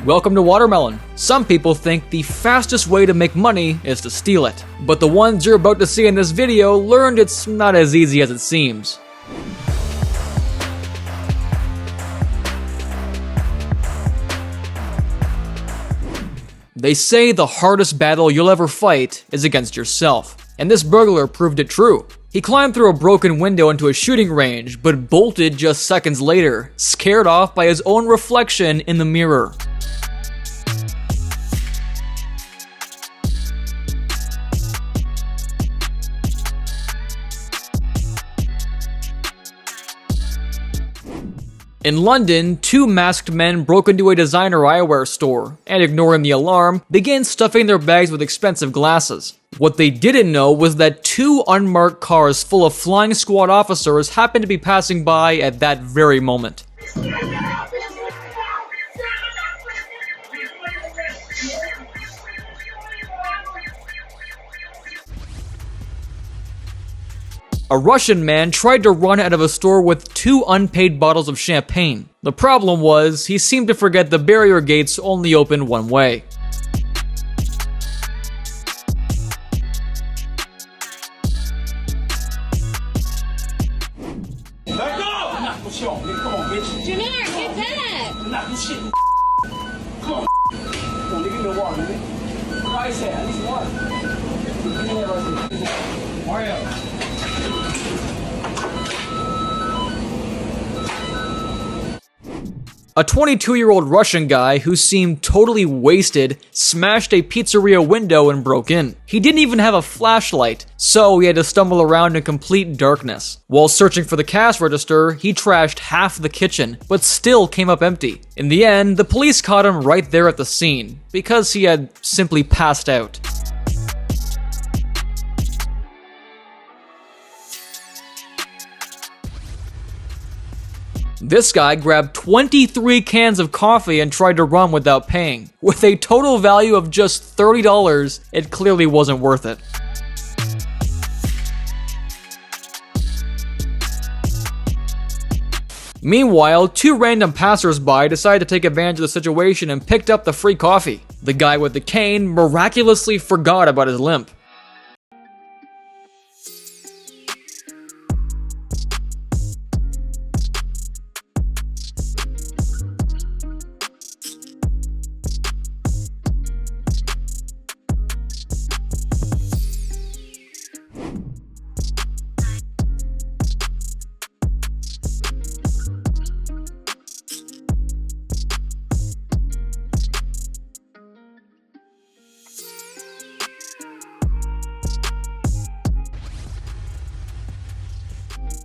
Welcome to Watermelon. Some people think the fastest way to make money is to steal it, but the ones you're about to see in this video learned it's not as easy as it seems. They say the hardest battle you'll ever fight is against yourself, and this burglar proved it true. He climbed through a broken window into a shooting range, but bolted just seconds later, scared off by his own reflection in the mirror. In London, two masked men broke into a designer eyewear store, and ignoring the alarm, began stuffing their bags with expensive glasses. What they didn't know was that two unmarked cars full of flying squad officers happened to be passing by at that very moment. A Russian man tried to run out of a store with two unpaid bottles of champagne. The problem was, he seemed to forget the barrier gates only opened one way. Let go! Come on, bitch. Jameer, get back! Knock this shit. Come on, nigga, give me the water, nigga. What I said, I need some water. Give me that right there. Mario. A 22-year-old Russian guy who seemed totally wasted smashed a pizzeria window and broke in. He didn't even have a flashlight, so he had to stumble around in complete darkness. While searching for the cash register, he trashed half the kitchen, but still came up empty. In the end, the police caught him right there at the scene, because he had simply passed out. This guy grabbed 23 cans of coffee and tried to run without paying. With a total value of just $30, it clearly wasn't worth it. Meanwhile, two random passersby decided to take advantage of the situation and picked up the free coffee. The guy with the cane miraculously forgot about his limp.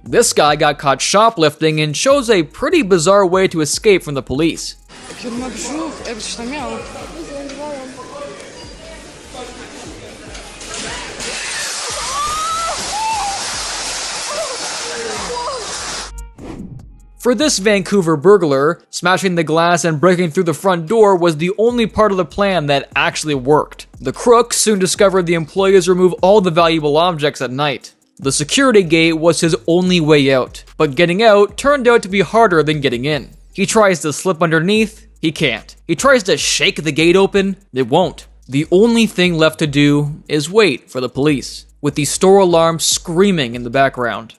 This guy got caught shoplifting and chose a pretty bizarre way to escape from the police. For this Vancouver burglar, smashing the glass and breaking through the front door was the only part of the plan that actually worked. The crook soon discovered the employees remove all the valuable objects at night. The security gate was his only way out, but getting out turned out to be harder than getting in. He tries to slip underneath, he can't. He tries to shake the gate open, it won't. The only thing left to do is wait for the police, with the store alarm screaming in the background.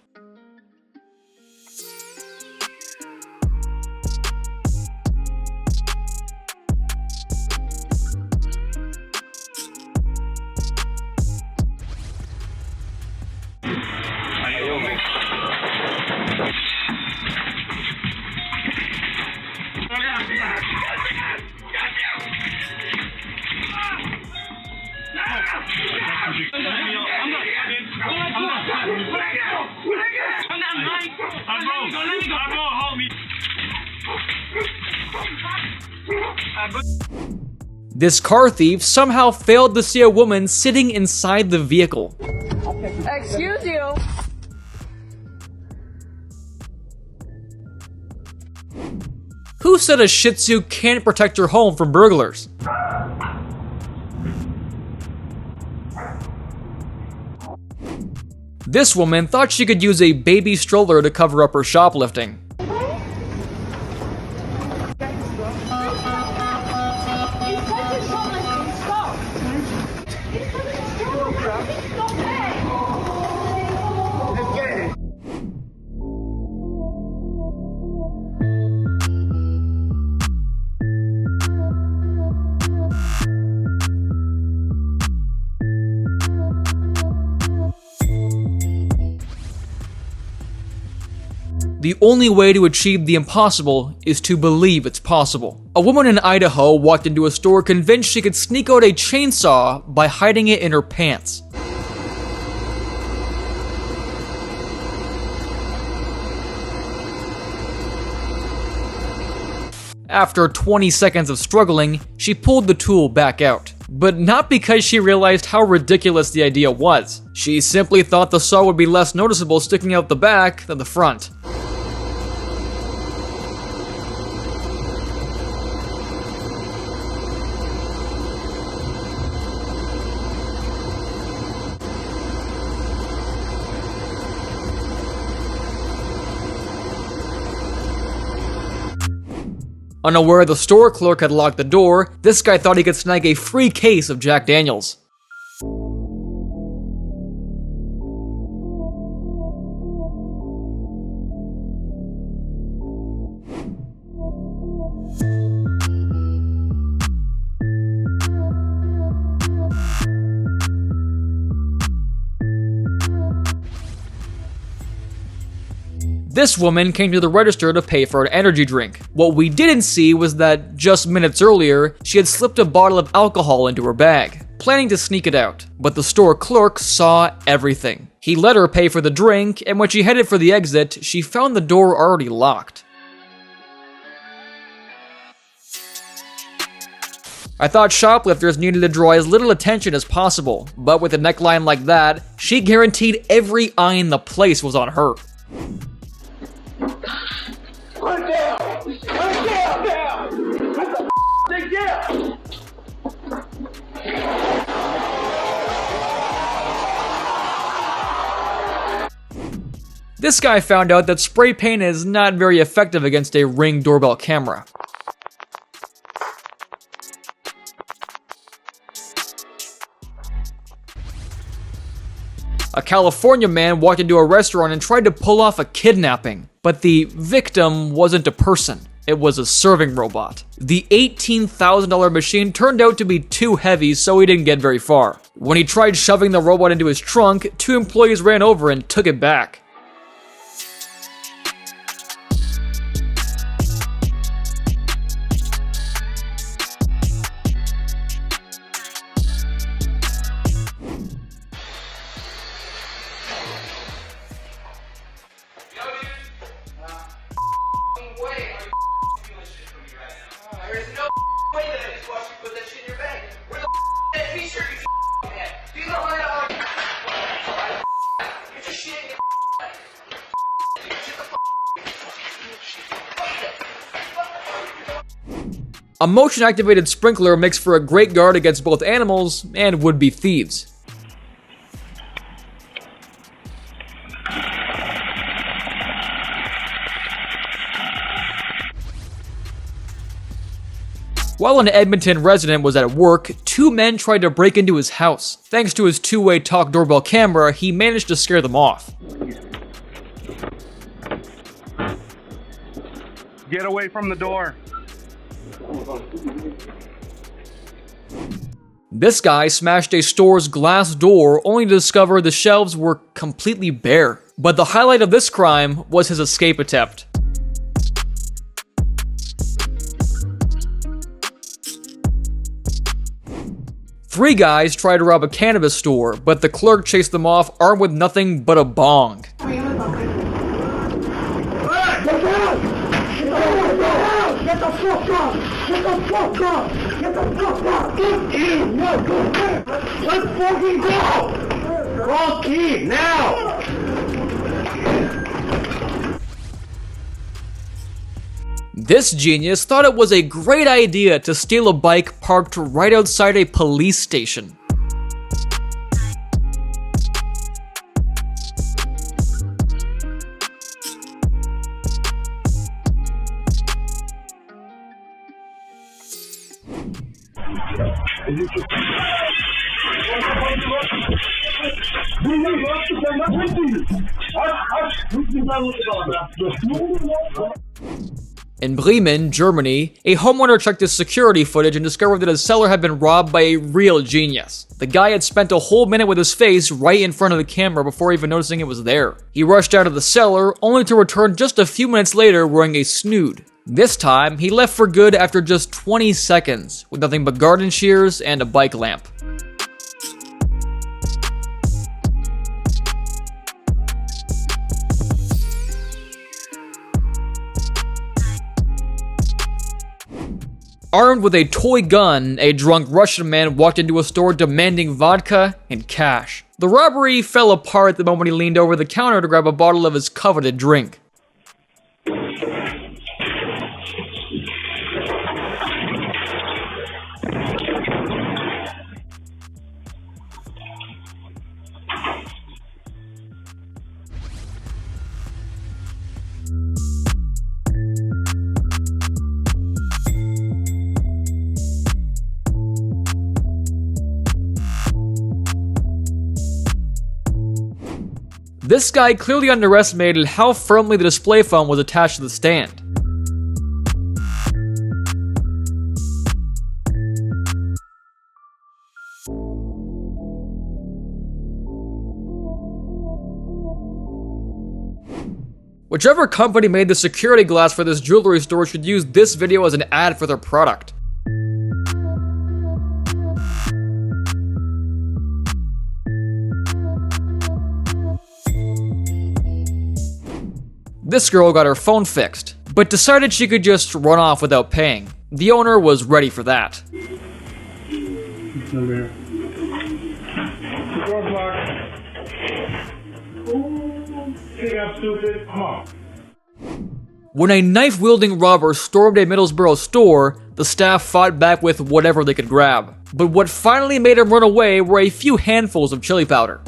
This car thief somehow failed to see a woman sitting inside the vehicle. Excuse you. Who said a Shih Tzu can't protect your home from burglars? This woman thought she could use a baby stroller to cover up her shoplifting. The only way to achieve the impossible is to believe it's possible. A woman in Idaho walked into a store convinced she could sneak out a chainsaw by hiding it in her pants. After 20 seconds of struggling, she pulled the tool back out. But not because she realized how ridiculous the idea was. She simply thought the saw would be less noticeable sticking out the back than the front. Unaware the store clerk had locked the door, this guy thought he could snag a free case of Jack Daniels. This woman came to the register to pay for an energy drink. What we didn't see was that just minutes earlier, she had slipped a bottle of alcohol into her bag, planning to sneak it out. But the store clerk saw everything. He let her pay for the drink, and when she headed for the exit, she found the door already locked. I thought shoplifters needed to draw as little attention as possible, but with a neckline like that, she guaranteed every eye in the place was on her. Put it down! Put it down! What the dig down? This guy found out that spray paint is not very effective against a Ring doorbell camera. A California man walked into a restaurant and tried to pull off a kidnapping, but the victim wasn't a person, it was a serving robot. The $18,000 machine turned out to be too heavy, so he didn't get very far. When he tried shoving the robot into his trunk, 2 employees ran over and took it back. A motion-activated sprinkler makes for a great guard against both animals and would-be thieves. While an Edmonton resident was at work, 2 men tried to break into his house. Thanks to his 2-way talk doorbell camera, he managed to scare them off. Get away from the door. This guy smashed a store's glass door only to discover the shelves were completely bare. But the highlight of this crime was his escape attempt. Three guys tried to rob a cannabis store, but the clerk chased them off armed with nothing but a bong. Get the fuck up! Get the fuck up! Get the fuck up! Let's fucking go! Wrong key, now! This genius thought it was a great idea to steal a bike parked right outside a police station. In Bremen, Germany, a homeowner checked his security footage and discovered that his cellar had been robbed by a real genius. The guy had spent a whole minute with his face right in front of the camera before even noticing it was there. He rushed out of the cellar, only to return just a few minutes later wearing a snood. This time, he left for good after just 20 seconds, with nothing but garden shears and a bike lamp. Armed with a toy gun, a drunk Russian man walked into a store demanding vodka and cash. The robbery fell apart the moment he leaned over the counter to grab a bottle of his coveted drink. This guy clearly underestimated how firmly the display phone was attached to the stand. Whichever company made the security glass for this jewelry store should use this video as an ad for their product. This girl got her phone fixed, but decided she could just run off without paying. The owner was ready for that. Over here. The door's locked. Ooh, think I'm stupid. Come on. When a knife-wielding robber stormed a Middlesbrough store, the staff fought back with whatever they could grab. But what finally made him run away were a few handfuls of chili powder.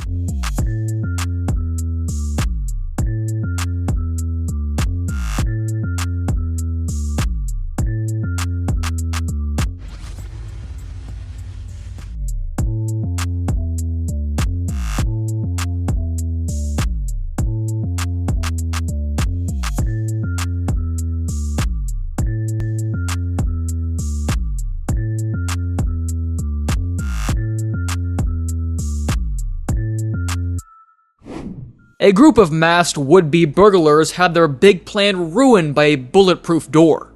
A group of masked would-be burglars had their big plan ruined by a bulletproof door.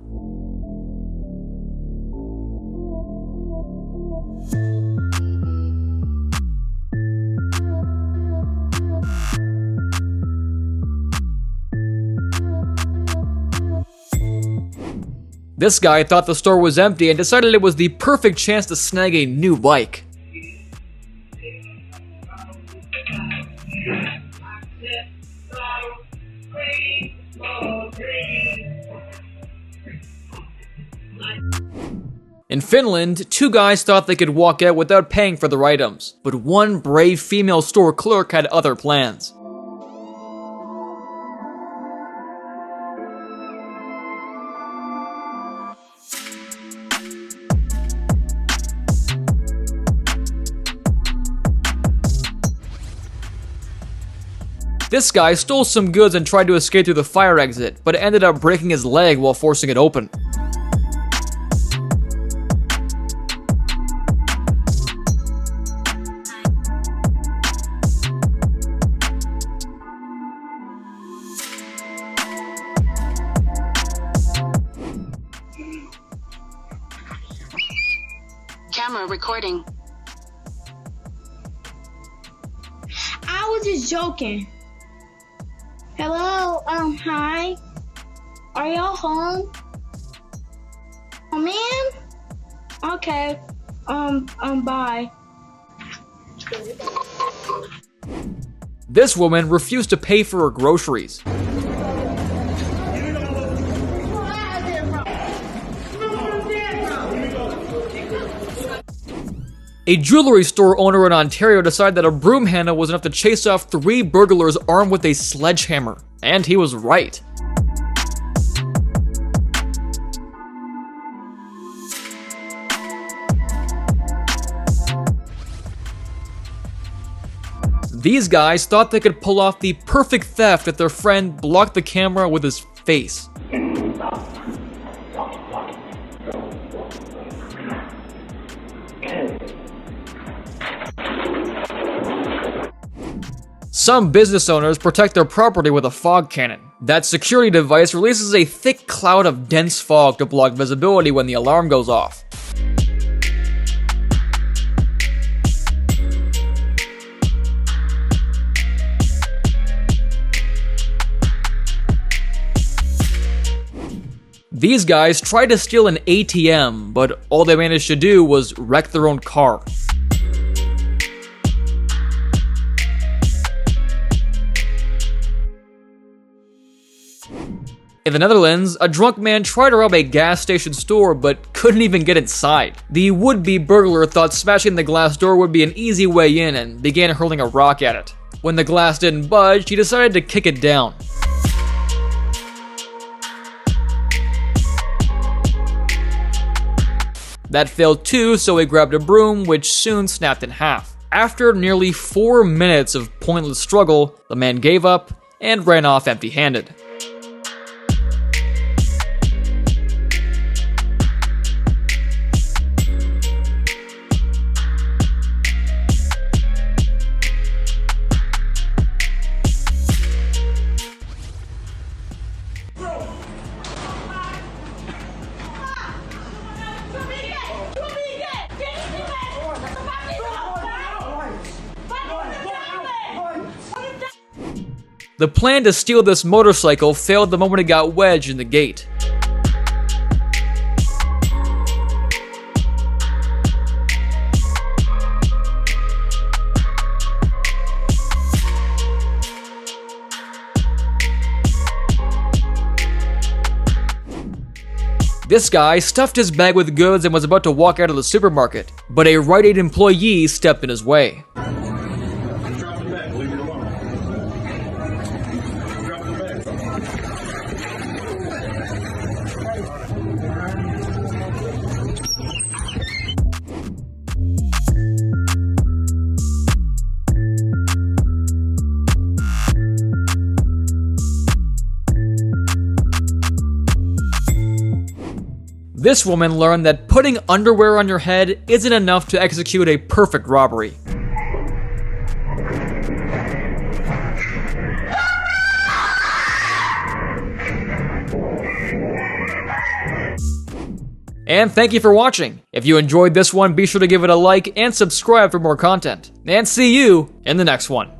This guy thought the store was empty and decided it was the perfect chance to snag a new bike. In Finland, two guys thought they could walk out without paying for their items, but one brave female store clerk had other plans. This guy stole some goods and tried to escape through the fire exit, but ended up breaking his leg while forcing it open. Camera recording. I was just joking. Hello, hi. Are y'all home? Oh man? Okay. Bye. This woman refused to pay for her groceries. A jewelry store owner in Ontario decided that a broom handle was enough to chase off 3 burglars armed with a sledgehammer. And he was right. These guys thought they could pull off the perfect theft if their friend blocked the camera with his face. Some business owners protect their property with a fog cannon. That security device releases a thick cloud of dense fog to block visibility when the alarm goes off. These guys tried to steal an ATM, but all they managed to do was wreck their own car. In the Netherlands, a drunk man tried to rob a gas station store but couldn't even get inside. The would-be burglar thought smashing the glass door would be an easy way in and began hurling a rock at it. When the glass didn't budge, he decided to kick it down. That failed too, so he grabbed a broom, which soon snapped in half. After nearly 4 minutes of pointless struggle, the man gave up and ran off empty-handed. The plan to steal this motorcycle failed the moment it got wedged in the gate. This guy stuffed his bag with goods and was about to walk out of the supermarket, but a Rite Aid employee stepped in his way. This woman learned that putting underwear on your head isn't enough to execute a perfect robbery. And thank you for watching. If you enjoyed this one, be sure to give it a like and subscribe for more content. And see you in the next one.